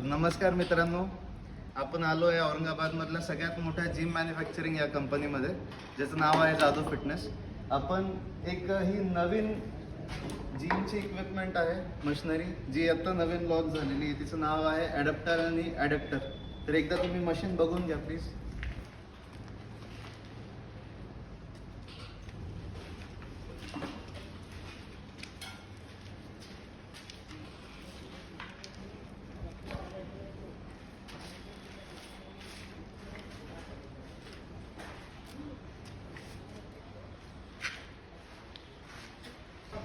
तर नमस्कार मित्रांनो, आपण आलो आहे औरंगाबादमधल्या सगळ्यात मोठ्या जिम मॅन्युफॅक्चरिंग या कंपनीमध्ये, ज्याचं नाव आहे जादू फिटनेस. आपण एक ही नवीन जिमची इक्विपमेंट आहे, मशिनरी, जी आता नवीन लॉन्च झालेली आहे. तिचं नाव आहे ॲडॅप्टर आणि ॲडॅप्टर. तर एकदा तुम्ही मशीन बघून घ्या प्लीज.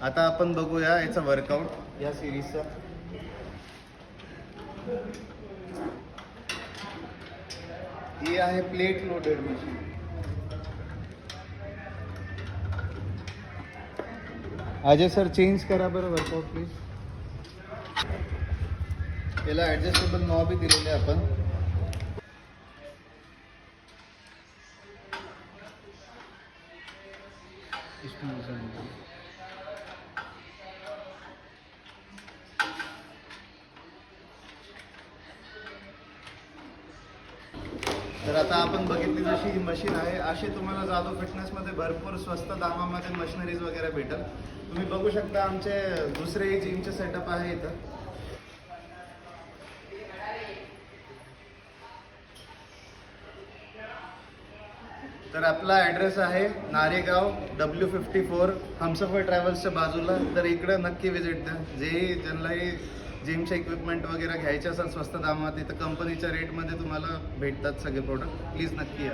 आता आपण बघूया याचा वर्कआउट या सिरीजचा. ही आहे plate loaded machine. Ajay sir change करा बरं वर्कआउट प्लीज. याला ॲडजस्टेबल नॉबही दिलेले आपण. तर आता आपण बघितली जशी ही मशीन आहे, अशी तुम्हाला जादू फिटनेसमध्ये भरपूर स्वस्त दामामध्ये मशिनरीज वगैरे भेटेल. तुम्ही बघू शकता आमचे दुसरे जिमचे सेटअप आहे इथं. तर आपला ॲड्रेस आहे नारेगाव W54 हमसफर ट्रॅव्हल्सच्या बाजूला. तर इकडं नक्की व्हिजिट द्या. ज्यांनाही जिमचे इक्विपमेंट वगैरे घ्यायचे असेल स्वस्त दामात, तर कंपनीच्या रेटमध्ये तुम्हाला भेटतात सगळे प्रोडक्ट. प्लीज नक्की या.